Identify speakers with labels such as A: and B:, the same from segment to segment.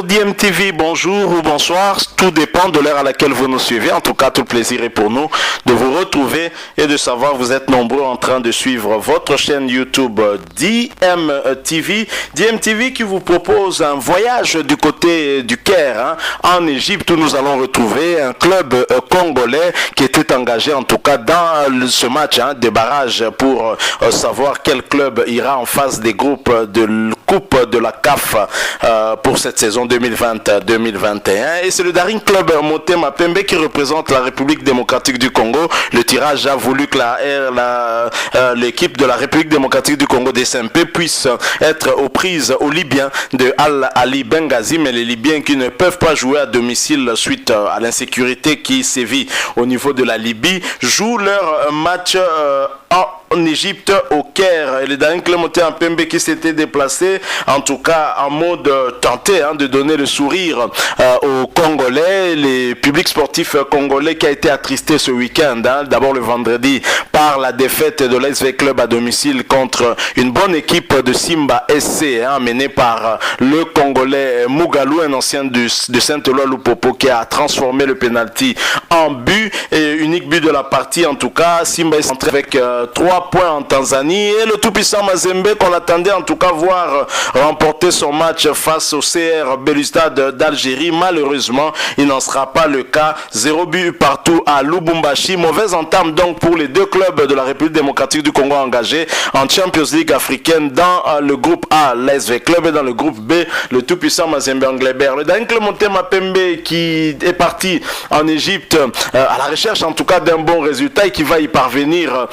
A: DMTV, bonjour ou bonsoir, tout dépend de l'heure à laquelle vous nous suivez. En tout cas, tout le plaisir est pour nous de vous retrouver et de savoir vous êtes nombreux en train de suivre votre chaîne YouTube DMTV. DMTV qui vous propose un voyage du côté du Caire, en Égypte, où nous allons retrouver un club congolais qui était engagé en tout cas dans ce match de barrage pour savoir quel club ira en phase des groupes de Coupe de la CAF pour cette saison 2020-2021. Et c'est le Daring Club Motema Pembe qui représente la République démocratique du Congo. Le tirage a voulu que l'équipe de la République démocratique du Congo DSMP puisse être aux prises aux Libyens de Al-Ali Benghazi, mais les Libyens qui ne peuvent pas jouer à domicile suite à l'insécurité qui sévit au niveau de la Libye jouent leur match en Égypte au Caire. Et le Daring Club Motema Pembe qui s'était déplacé en tout cas en mode tenté de donner le sourire aux Congolais, les publics sportifs congolais qui a été attristé ce week-end, d'abord le vendredi par la défaite de l'SV Club à domicile contre une bonne équipe de Simba SC menée par le Congolais Mugalou, un ancien de Saint-Éloi Lupopo qui a transformé le penalty en but et unique but de la partie. En tout cas, Simba est entré avec 3 points en Tanzanie et le tout-puissant Mazembe qu'on attendait en tout cas voir remporter son match face au CR Belouizdad d'Algérie. Malheureusement, il n'en sera pas le cas. 0 but partout à Lubumbashi. Mauvaise entame donc pour les deux clubs de la République démocratique du Congo engagés en Champions League africaine dans le groupe A, l'SV Club, et dans le groupe B, le tout-puissant Mazembe Anglebert. Le Daring Club Motema Pembe qui est parti en Égypte à la recherche en tout cas d'un bon résultat et qui va y parvenir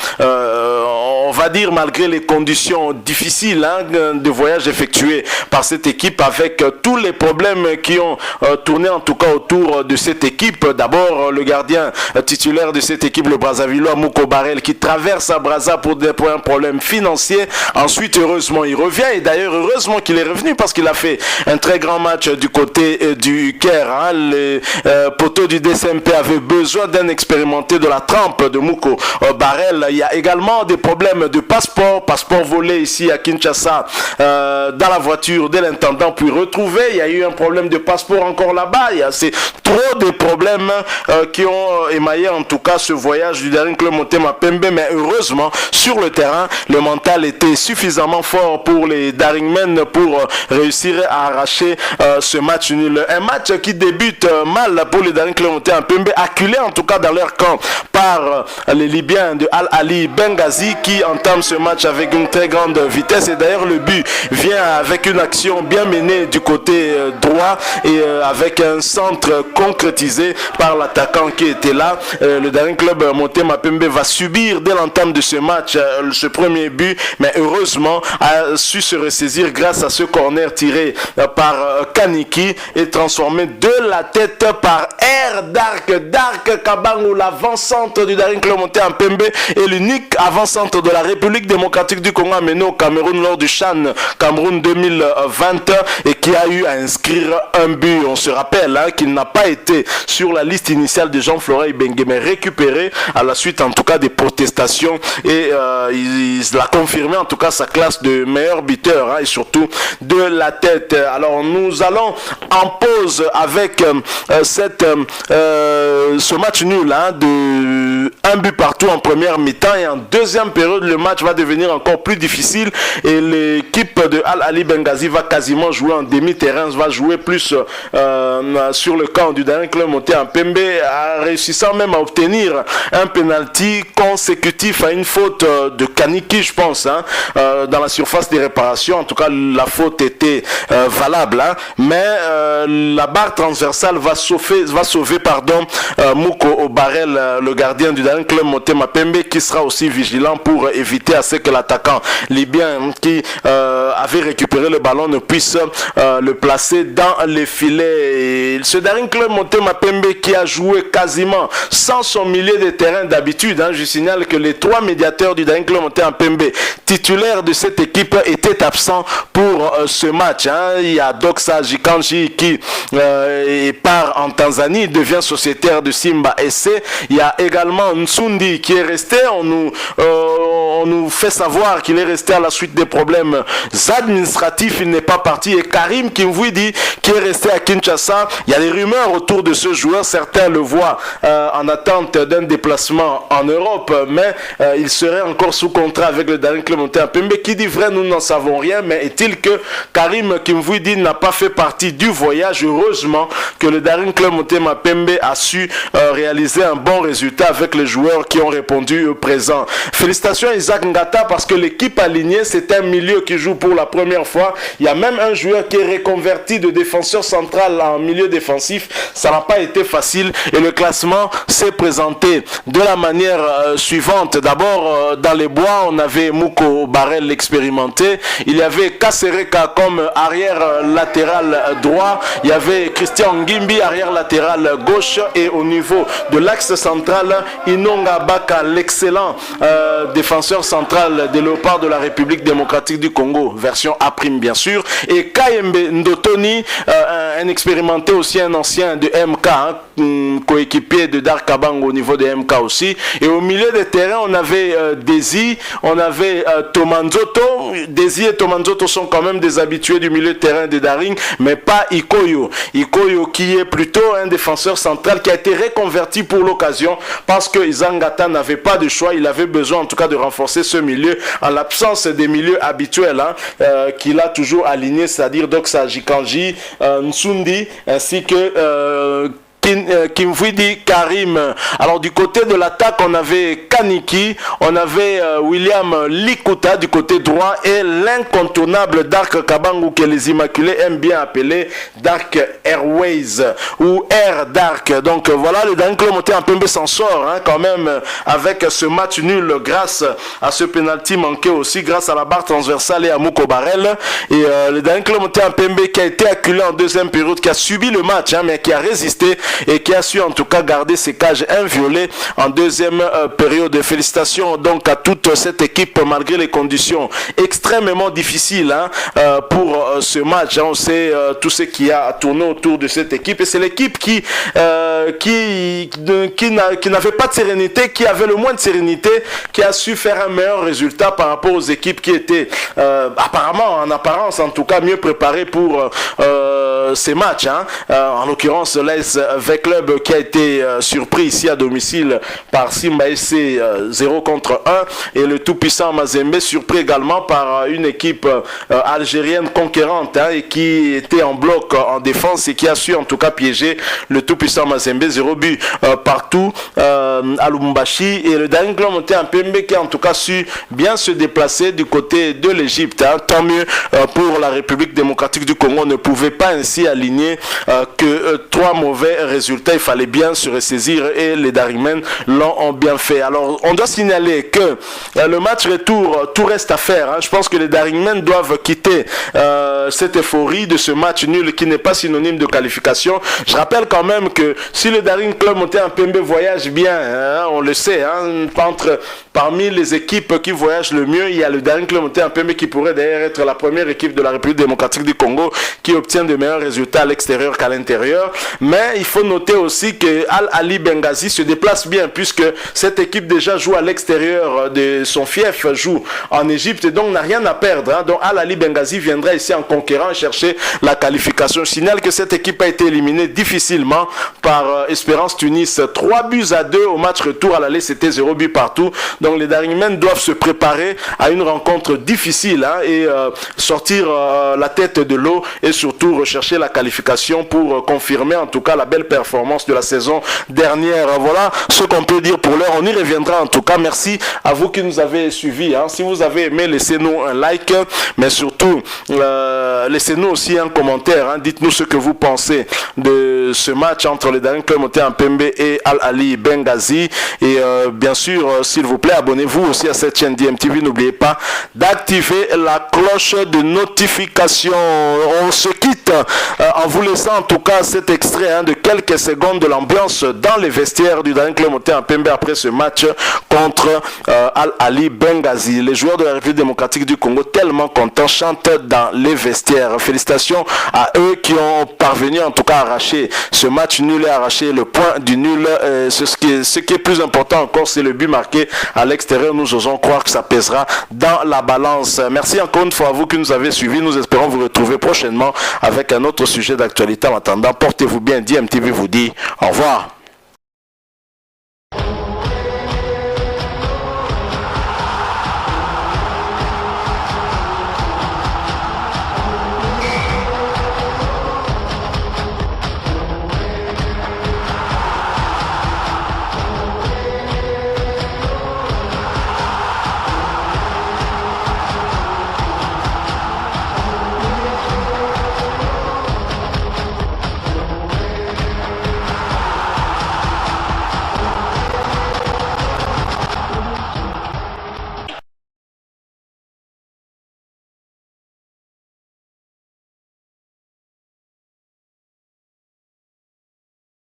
A: on va dire malgré les conditions difficiles de voyage effectué par cette équipe, avec tous les problèmes qui ont tourné en tout cas autour de cette équipe. D'abord le gardien titulaire de cette équipe, le Brazzavillois Mouko Barel, qui traverse à Brazza pour un problème financier. Ensuite heureusement il revient, et d'ailleurs heureusement qu'il est revenu parce qu'il a fait un très grand match du côté du Caire. Les poteaux du DSMP avaient besoin d'un expérimenté de la trempe de Mouko Barel. Il y a également des problèmes de passeport volé ici à Kinshasa dans la voiture de l'intendant puis retrouvé. Il y a eu un problème de passeport encore là-bas. C'est trop de problèmes qui ont émaillé en tout cas ce voyage du Daring Club Motema Pembe, mais heureusement sur le terrain le mental était suffisamment fort pour les Daringmen pour réussir à arracher ce match nul. Un match qui débute mal pour les Daring Club Motema Pembe, acculé en tout cas dans leur camp par les Libyens de Al-Ali Benghazi qui entame ce match avec une très grande vitesse. Et d'ailleurs le but vient avec une action bien menée du côté droit et avec un centre concrétisé par l'attaquant qui était là. Le Daring Club Motema Pembe va subir dès l'entame de ce match ce premier but, mais heureusement a su se ressaisir grâce à ce corner tiré par Kaniki et transformé de la tête par Dark Kabangou, l'avant-centre du Daring Club Motema Pembe et l'unique avant-centre de la République démocratique du Congo amené au Cameroun lors du CHAN Cameroun 2020 et qui a eu à inscrire un but. On se rappelle qu'il n'a pas été sur la liste initiale de Jean-Florent Ibenge, mais récupéré à la suite en tout cas des protestations, et il a confirmé en tout cas sa classe de meilleur buteur et surtout de la tête. Alors nous allons en pause avec ce match nul de un but partout en première mi-temps, et en deuxième période le match va devenir encore plus difficile et l'équipe de Al-Ali Benghazi va quasiment jouer en demi-terrain, va jouer plus sur le camp du Daring Club Motema Pembe, réussissant même à obtenir un penalty consécutif à une faute de Kaniki, je pense, dans la surface des réparations. En tout cas la faute était valable, mais la barre transversale va sauver Mouko Barel, le gardien du Daring Club Motema Pembe, qui sera aussi vigilant pour éviter à ce que l'attaquant libyen qui avait récupéré le ballon ne puisse le placer dans les filets. Et ce Daring Club Motema Pembe qui a joué quasiment sans son milieu de terrain d'habitude. Je signale que les 3 médiateurs du Daring Club Motema Pembe titulaires de cette équipe étaient absents pour ce match. Il y a Doxa Jikanji qui part en Tanzanie, devient sociétaire de Simba SC. Il y a également Nsundi qui est resté. On nous fait savoir qu'il est resté à la suite des problèmes cas administratif, il n'est pas parti. Et Karim Kimvouidi, qui est resté à Kinshasa, il y a des rumeurs autour de ce joueur. Certains le voient en attente d'un déplacement en Europe, mais il serait encore sous contrat avec le Daring Club Montaigne Pembe. Qui dit vrai, nous n'en savons rien, mais est-il que Karim Kimvouidi n'a pas fait partie du voyage? Heureusement que le Daring Club Montaigne Pembe a su réaliser un bon résultat avec les joueurs qui ont répondu présent. Félicitations à Isaac Ngata parce que l'équipe alignée, c'est un milieu qui joue pour la première fois. Il y a même un joueur qui est reconverti de défenseur central en milieu défensif. Ça n'a pas été facile et le classement s'est présenté de la manière suivante. D'abord, dans les bois, on avait Mouko Barel expérimenté. Il y avait Kasereka comme arrière latéral droit. Il y avait Christian Ngimbi, arrière latéral gauche. Et au niveau de l'axe central, Inonga Baka, l'excellent défenseur central des Léopards de la République démocratique du Congo, version A' bien sûr. Et Kayembe Ndotoni, un expérimenté aussi, un ancien de MK, coéquipier de Dark Kabang au niveau de MK aussi. Et au milieu des terrains, on avait Desi, on avait Tomanzoto. Desi et Tomanzoto sont quand même des habitués du milieu de terrain de Daring, mais pas Ikoyo. Ikoyo qui est plutôt un défenseur central qui a été reconverti pour l'occasion parce que Izangata n'avait pas de choix. Il avait besoin en tout cas de renforcer ce milieu en l'absence des milieux habituels qu'il a toujours alignés, c'est-à-dire Doxa Jikanji, Nsundi ainsi que Kimvouidi, Karim. Alors du côté de l'attaque, on avait Kaniki, on avait William Likuta du côté droit et l'incontournable Dark Kabangu que les Immaculés aiment bien appeler Dark Airways ou Air Dark. Donc voilà, le Daring Club Montaigne Pembe s'en sort quand même avec ce match nul grâce à ce penalty manqué aussi, grâce à la barre transversale et à Mouko Barel. Et le Daring Club Montaigne Pembe qui a été acculé en deuxième période, qui a subi le match mais qui a résisté et qui a su en tout cas garder ses cages inviolées en deuxième période. Félicitations donc à toute cette équipe malgré les conditions extrêmement difficiles pour ce match. On sait tout ce qui a tourné autour de cette équipe et c'est l'équipe qui n'avait pas de sérénité, qui avait le moins de sérénité, qui a su faire un meilleur résultat par rapport aux équipes qui étaient apparemment, en apparence en tout cas, mieux préparées pour ces matchs. En l'occurrence l'AS Club qui a été surpris ici à domicile par Simba SC 0 contre 1 et le tout-puissant Mazembe surpris également par une équipe algérienne conquérante et qui était en bloc en défense et qui a su en tout cas piéger le tout-puissant Mazembe 0 but partout à Lubumbashi. Et le Daring Club Montaigne Pembe qui a en tout cas su bien se déplacer du côté de l'Égypte. Tant mieux pour la République démocratique du Congo, on ne pouvait pas ainsi aligner que 3 mauvais résultats. Il fallait bien se ressaisir et les Daringmen l'ont bien fait. Alors on doit signaler que le match retour, tout reste à faire. Je pense que les Daringmen doivent quitter cette euphorie de ce match nul qui n'est pas synonyme de qualification. Je rappelle quand même que si le Daring Club Montaigne Pembe voyage bien, on le sait, parmi les équipes qui voyagent le mieux, il y a le Daring Club Montaigne Pembe qui pourrait d'ailleurs être la première équipe de la République démocratique du Congo qui obtient de meilleurs résultats à l'extérieur qu'à l'intérieur. Mais il faut noter aussi que Al-Ali Benghazi se déplace bien puisque cette équipe déjà joue à l'extérieur de son fief, joue en Égypte et donc n'a rien à perdre. Donc Al-Ali Benghazi viendra ici en conquérant chercher la qualification. Je signale que cette équipe a été éliminée difficilement par Espérance Tunis 3-2 au match retour. À l'aller c'était 0 but partout. Donc les Daringmen doivent se préparer à une rencontre difficile et sortir la tête de l'eau et surtout rechercher la qualification pour confirmer en tout cas la belle performance de la saison dernière. Voilà ce qu'on peut dire pour l'heure. On y reviendra en tout cas. Merci à vous qui nous avez suivis. Si vous avez aimé, laissez-nous un like, mais surtout laissez-nous aussi un commentaire. Dites-nous ce que vous pensez de ce match entre les Daring Club Montaigne Pembe et Al-Ali Benghazi. Et bien sûr, s'il vous plaît, abonnez-vous aussi à cette chaîne DMTV. N'oubliez pas d'activer la cloche de notification. On se quitte en vous laissant en tout cas cet extrait de quelques secondes de l'ambiance dans les vestiaires du Daring Club Motema Pembe après ce match contre Al-Ali Benghazi. Les joueurs de la République démocratique du Congo, tellement contents, chantent dans les vestiaires. Félicitations à eux qui ont parvenu en tout cas à arracher ce match nul et arracher le point du nul. Ce qui est plus important encore, c'est le but marqué à l'extérieur. Nous osons croire que ça pèsera dans la balance. Merci encore une fois à vous qui nous avez suivis. Nous espérons vous retrouver prochainement avec un autre sujet d'actualité. En attendant, portez-vous bien. DMTV vous dit au revoir.